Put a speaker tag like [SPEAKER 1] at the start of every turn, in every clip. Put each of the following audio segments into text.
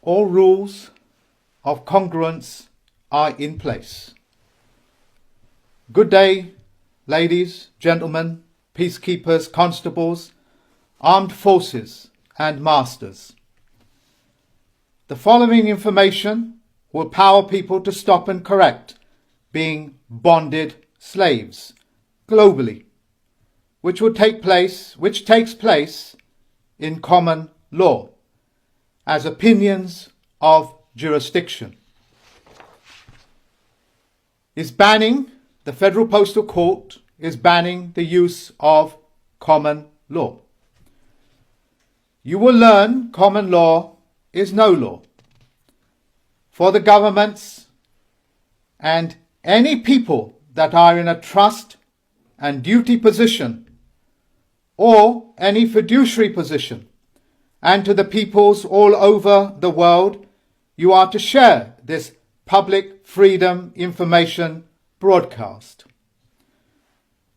[SPEAKER 1] All rules of congruence are in place. Good day, ladies, gentlemen, peacekeepers, constables, armed forces and masters. The following information will empower people to stop and correct being bonded slaves globally, which takes place in common law as opinions of jurisdiction. The Federal Postal Court is banning the use of common law. You will learn common law is no law for the governments and any people that are in a trust and duty position or any fiduciary position, and to the peoples all over the world. You are to share this public freedom information broadcast.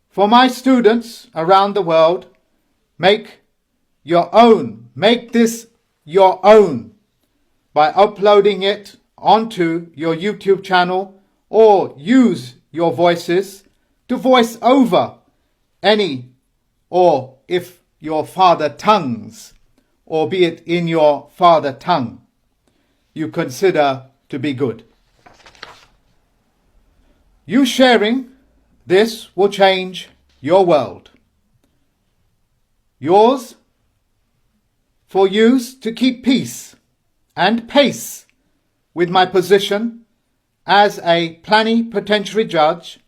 [SPEAKER 1] For my students around the world, make this your own by uploading it onto your YouTube channel, or use your voices to voice over any, or if your father tongues, or be it in your father tongue, you consider to be good. You sharing this will change your world. Yours for use to keep peace and pace with my position as a plenipotentiary judge.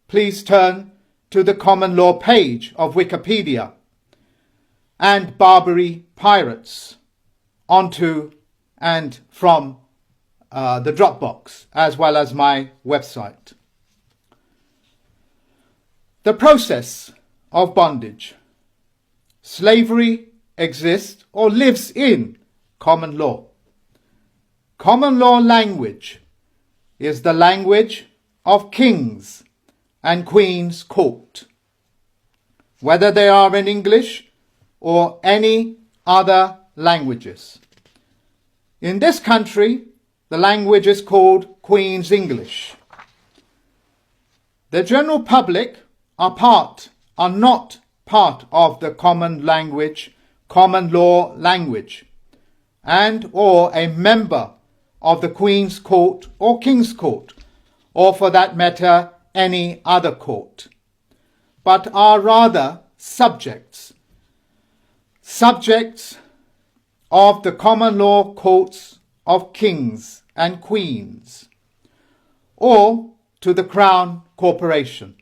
[SPEAKER 1] Please turn to the common law page of Wikipedia and Barbary Pirates onto and from the Dropbox, as well as my website. The process of bondage. Slavery exists or lives in common law. Common law language is the language of kings and queens' court, whether they are in English or any other languages. In this country, the language is called Queen's English. The general public are not part of the common law language, and or a member of the Queen's Court or King's Court, or for that matter, any other court, but are rather subjects of the common law courts of kings and queens, or to the Crown Corporation.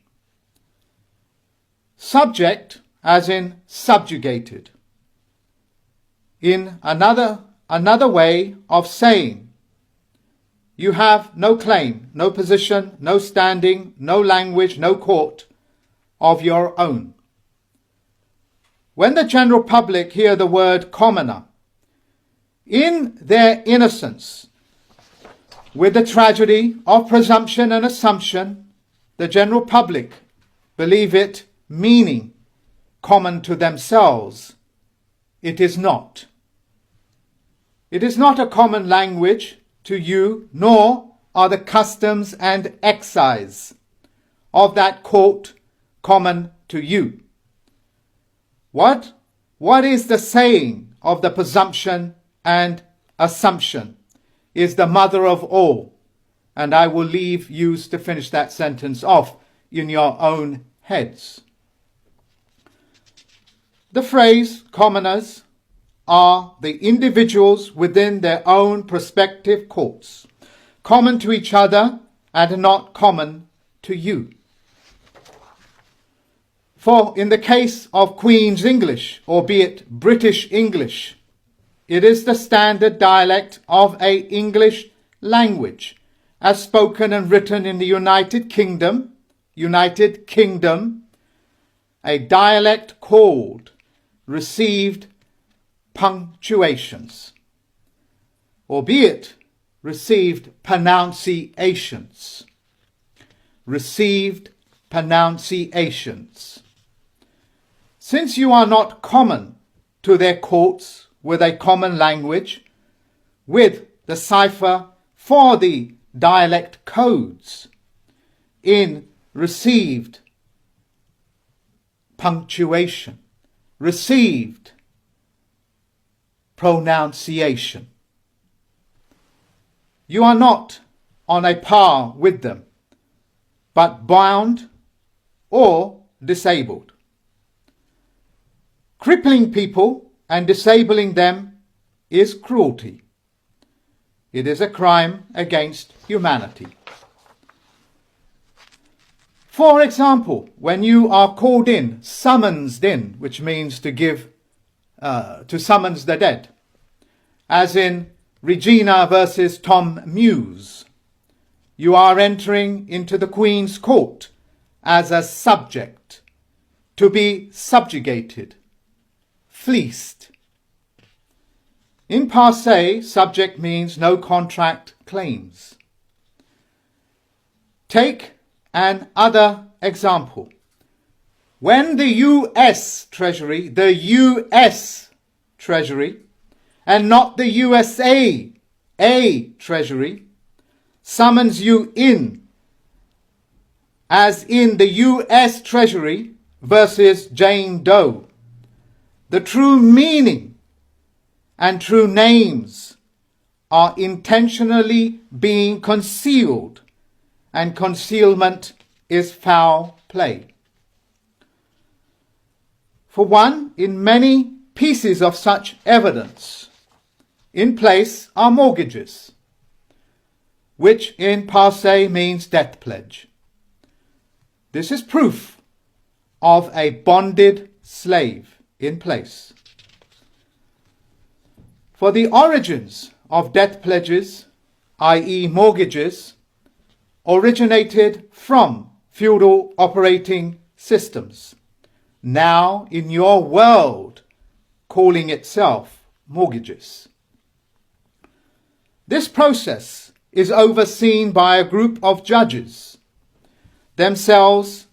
[SPEAKER 1] Subject as in subjugated. In another way of saying, you have no claim, no position, no standing, no language, no court of your own. When the general public hear the word commoner, in their innocence, with the tragedy of presumption and assumption, the general public believe it meaning common to themselves. It is not. It is not a common language to you, nor are the customs and excise of that court common to you. What is the saying of the presumption and assumption is the mother of all, and I will leave you to finish that sentence off in your own heads. The phrase commoners are the individuals within their own prospective courts, common to each other and not common to you. For in the case of Queen's English, or be it British English, it is the standard dialect of a English language, as spoken and written in the United Kingdom, a dialect called received punctuations, albeit received pronunciations. Since you are not common to their courts with a common language, with the cipher for the dialect codes in received punctuation, received pronunciation. You are not on a par with them, but bound or disabled. Crippling people and disabling them is cruelty. It is a crime against humanity. For example, when you are called in, summoned in, which means to summons the dead, as in Regina versus Tom Muse, you are entering into the Queen's court as a subject, to be subjugated, fleeced. In passe, subject means no contract claims. Take an other example. When the US Treasury, and not the USA Treasury, summons you in, as in the US Treasury versus Jane Doe, the true meaning and true names are intentionally being concealed, and concealment is foul play. For one, in many pieces of such evidence in place are mortgages, which in passe means death pledge. This is proof of a bonded slave in place. For the origins of death pledges, i.e. mortgages, originated from feudal operating systems, now in your world calling itself mortgages. This process is overseen by a group of judges, themselves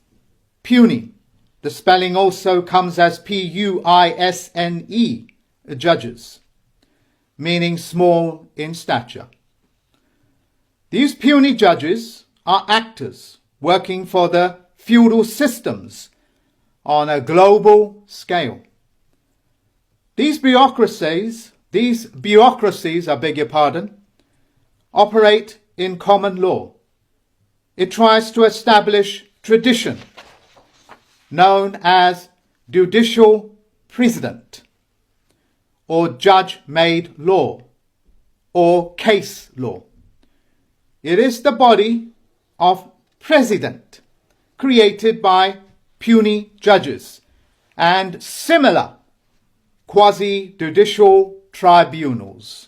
[SPEAKER 1] puny. The spelling also comes as P-U-I-S-N-E, judges, meaning small in stature. These puny judges are actors working for the feudal systems on a global scale. These bureaucracies, operate in common law. It tries to establish tradition, known as judicial precedent, or judge-made law, or case law. It is the body of precedent created by puny judges and similar quasi-judicial tribunals.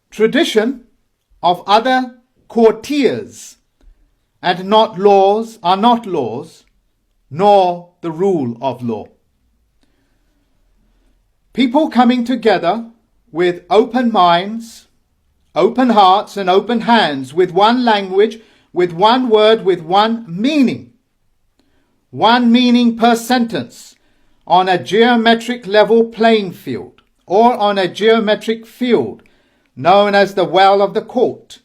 [SPEAKER 1] Tradition of other courtiers and not laws are not laws, nor the rule of law. People coming together with open minds, open hearts and open hands, with one language, with one word, with one meaning per sentence, on a geometric level playing field, or on a geometric field known as the well of the court,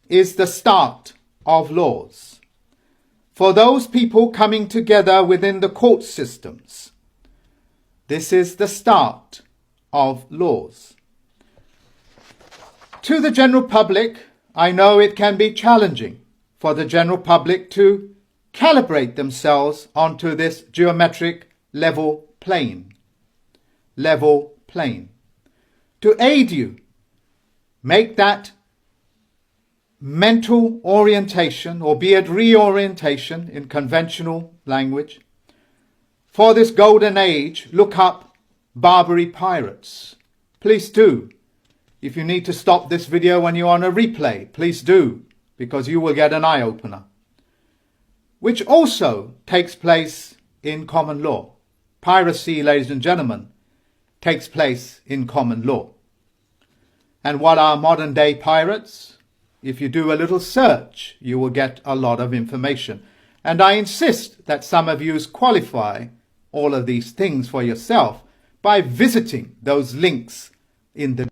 [SPEAKER 1] is the start of laws. For those people coming together within the court systems, this is the start of laws. To the general public, I know it can be challenging for the general public to calibrate themselves onto this geometric level plane. To aid you make that mental orientation, or be it reorientation in conventional language, for this golden age, look up Barbary Pirates. Please do. If you need to stop this video when you're on a replay, please do, because you will get an eye-opener, which also takes place in common law. Piracy, ladies and gentlemen, takes place in common law. And what are modern day pirates? If you do a little search, you will get a lot of information. And I insist that some of you qualify all of these things for yourself by visiting those links in the